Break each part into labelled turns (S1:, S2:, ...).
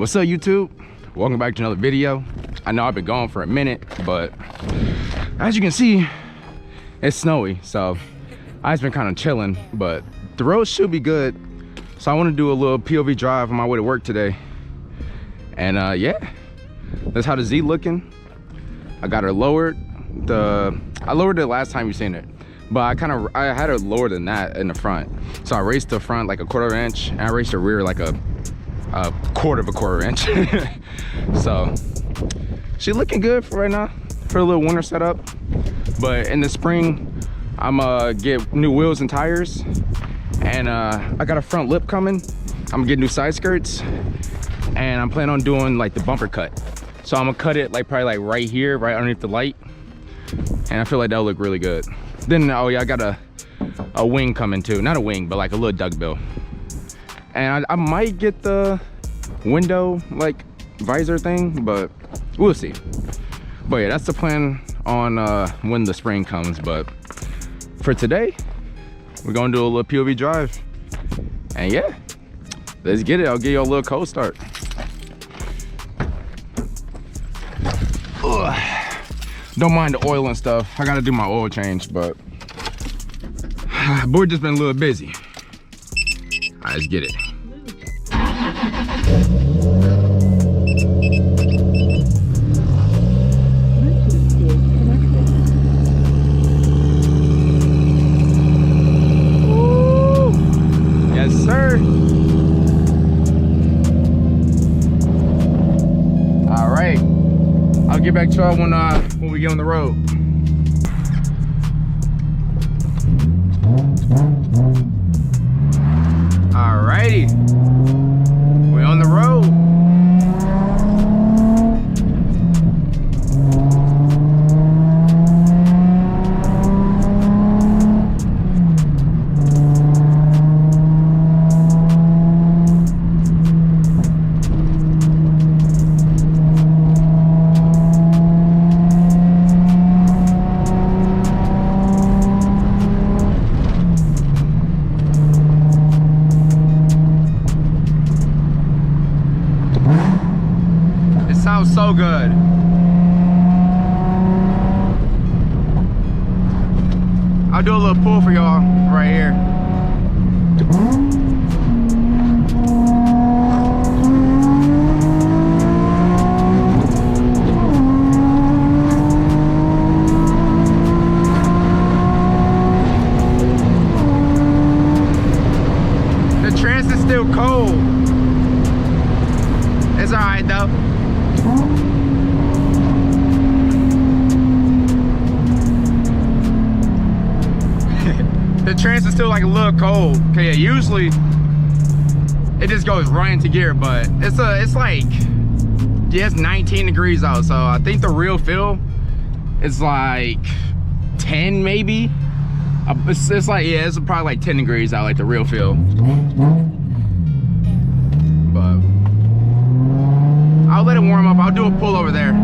S1: What's up, YouTube? Welcome back to another video. I know I've been gone for a minute, but as you can see, it's snowy, so I've just been kind of chilling, but the road should be good. So I want to do a little POV drive on my way to work today. And yeah, that's how the Z looking. I got her lowered. I lowered it last time you seen it, but I had her lower than that in the front. So I raised the front like a 1/4 inch, and I raised the rear like a 1/4 inch. So she's looking good for right now for a little winter setup. But in the spring, I'm gonna get new wheels and tires, and I got a front lip coming. I'm gonna get new side skirts, and I'm planning on doing like the bumper cut. So I'm gonna cut it like probably like right here, right underneath the light, and I feel like that'll look really good. Then oh yeah, I got a wing coming too. Not a wing, but like a little duckbill. And I might get the window like visor thing, but we'll see. But yeah, that's the plan on when the spring comes. But for today, we're gonna do a little POV drive, and yeah, let's get it. I'll give you a little cold start. Ugh. Don't mind the oil and stuff. I gotta do my oil change, but boy, just been a little busy. All right, let's get it. Yes, sir. All right, I'll get back to y'all when we get on the road. Alrighty, we're on the road. Sounds so good. I'll do a little pull for y'all right here. The trans is still cold. It's all right though. The trans is still like a little cold. Okay, yeah, usually it just goes right into gear, but it's like, yeah, it's 19 degrees out, so I think the real feel is like 10 maybe. It's like, yeah, it's probably like 10 degrees out, like the real feel. But I'll let it warm up. I'll do a pull over there.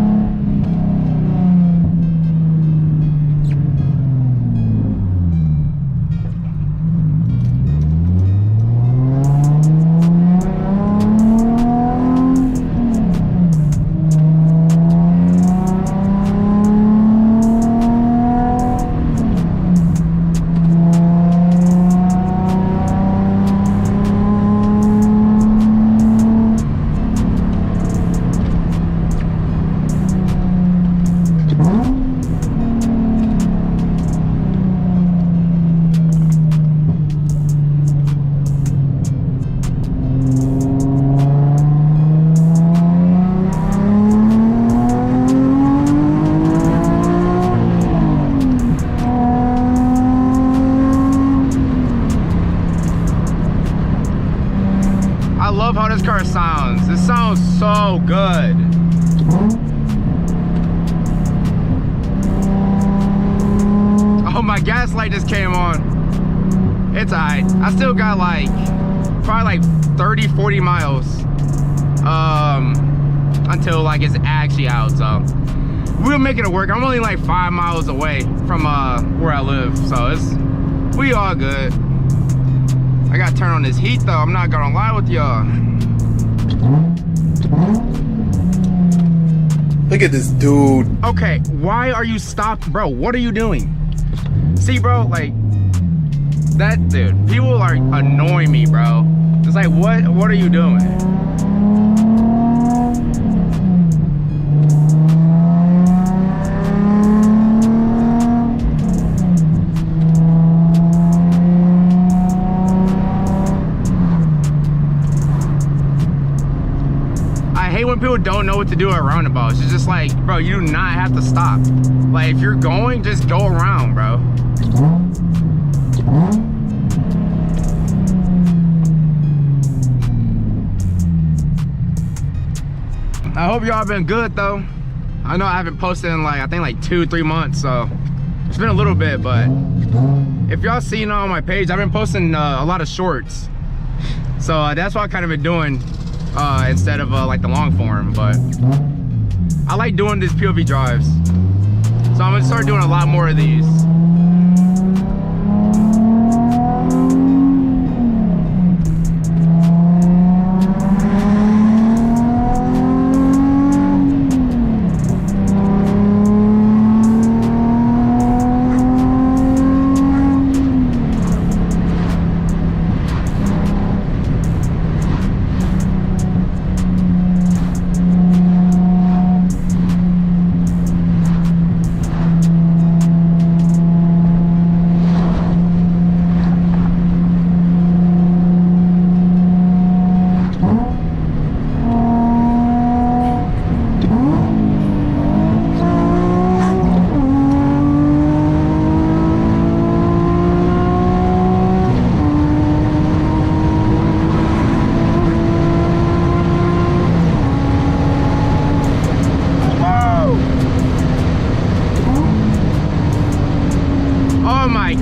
S1: I love how this car sounds. It sounds so good. Oh, my gas light just came on. It's alright. I still got like probably like 30-40 miles until like it's actually out, so we'll make it work. I'm only like 5 miles away from where I live, so we all good. I gotta turn on this heat though, I'm not gonna lie with y'all.
S2: Look at this dude.
S1: Okay, why are you stopped, bro? What are you doing? See, bro, like that, dude. People are annoying me, bro. It's like, what are you doing? When people don't know what to do at roundabouts, it's just like, bro, you do not have to stop. Like, if you're going, just go around, bro. I hope y'all been good though. I know I haven't posted in like, I think like 2-3 months, so it's been a little bit, but if y'all seen on my page, I've been posting a lot of shorts, so that's what I've kind of been doing instead of like the long form. But I like doing these POV drives, so I'm gonna start doing a lot more of these.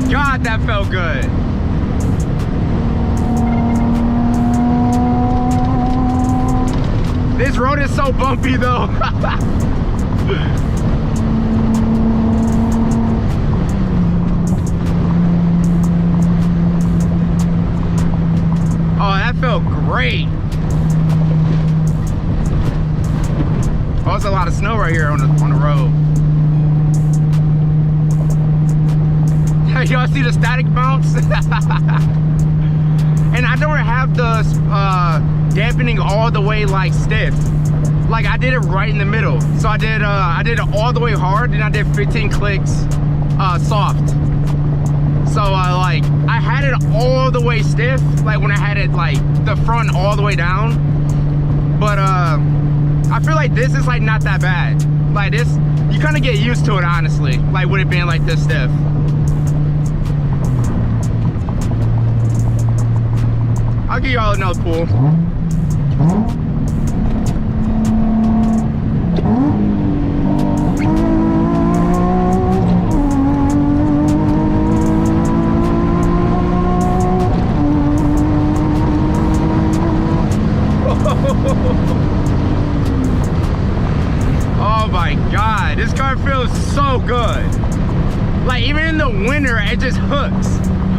S1: God, that felt good. This road is so bumpy though. Oh, that felt great. Oh, there's a lot of snow right here on the road. Y'all see the static bounce? And I don't have the dampening all the way like stiff. Like I did it right in the middle. So I did it all the way hard, and I did 15 clicks soft. So like I had it all the way stiff, like when I had it like the front all the way down. But I feel like this is like not that bad. Like this, you kind of get used to it, honestly, like with it being like this stiff. I'll give y'all another pull. Oh my God, this car feels so good. Like even in the winter, it just hooks.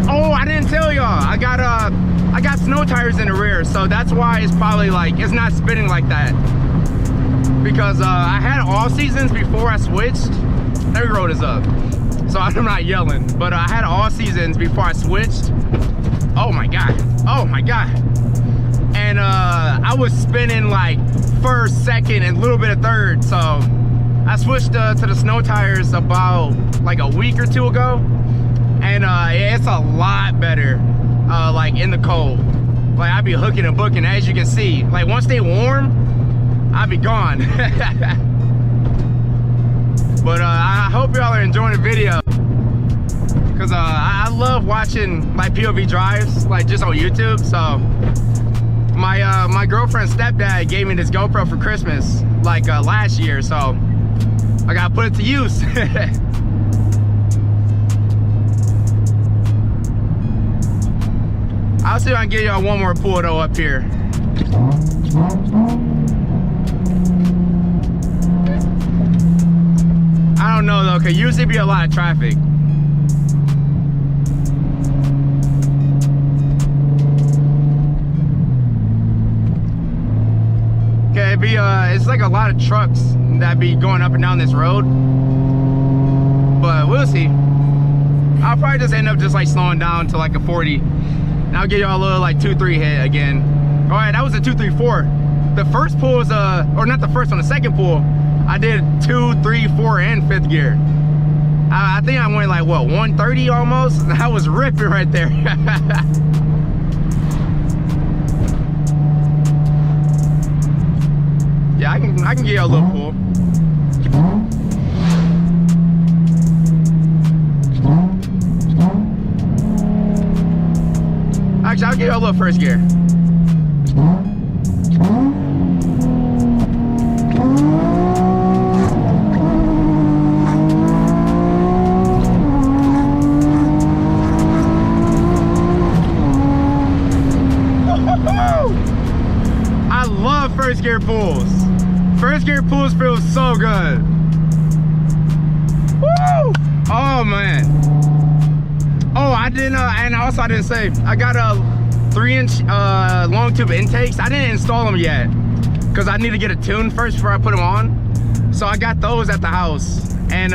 S1: Oh, I didn't tell y'all, I got snow tires in the rear, so that's why it's probably like, it's not spinning like that. Because I had all seasons before I switched. Every road is up, so I'm not yelling, but I had all seasons before I switched. Oh my God, oh my God. And I was spinning like first, second, and a little bit of third, so I switched to the snow tires about like a week or two ago, and it's a lot better. Like in the cold, like I be hooking and booking, as you can see. Like once they warm, I'll be gone. But I hope y'all are enjoying the video, because I love watching my POV drives, like just on YouTube. So my girlfriend's stepdad gave me this GoPro for Christmas, like last year, so I gotta put it to use. I'll see if I can get y'all one more pull though up here. I don't know though, cause usually be a lot of traffic. Okay, it's like a lot of trucks that be going up and down this road, but we'll see. I'll probably just end up just like slowing down to like a 40, and I'll give y'all a little like 2-3 hit again. All right, that was a 2-3-4. The first pool was or not the first one, the second pool, I did 2, 3, 4, and 5th gear. I think I went like what, 130 almost. That was ripping right there. Yeah, I can get you a little pull. Actually, I'll give you a little first gear. I love first gear pulls. First gear pulls feel so good. Woo! Oh man. Oh, I didn't, and also I didn't say, I got a 3-inch long tube intakes. I didn't install them yet because I need to get it tuned first before I put them on. So I got those at the house, and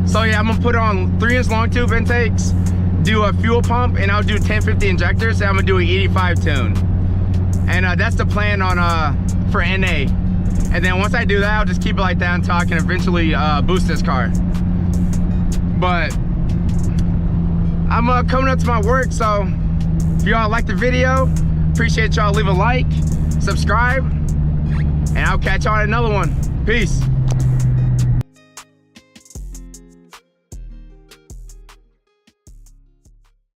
S1: so yeah, I'm gonna put on 3-inch long tube intakes, do a fuel pump, and I'll do 1050 injectors, and I'm gonna do an 85 tune. And that's the plan on for NA. And then once I do that, I'll just keep it like that until I can eventually boost this car. But I'm coming up to my work, so if y'all like the video, appreciate y'all. Leave a like, subscribe, and I'll catch y'all on another one. Peace.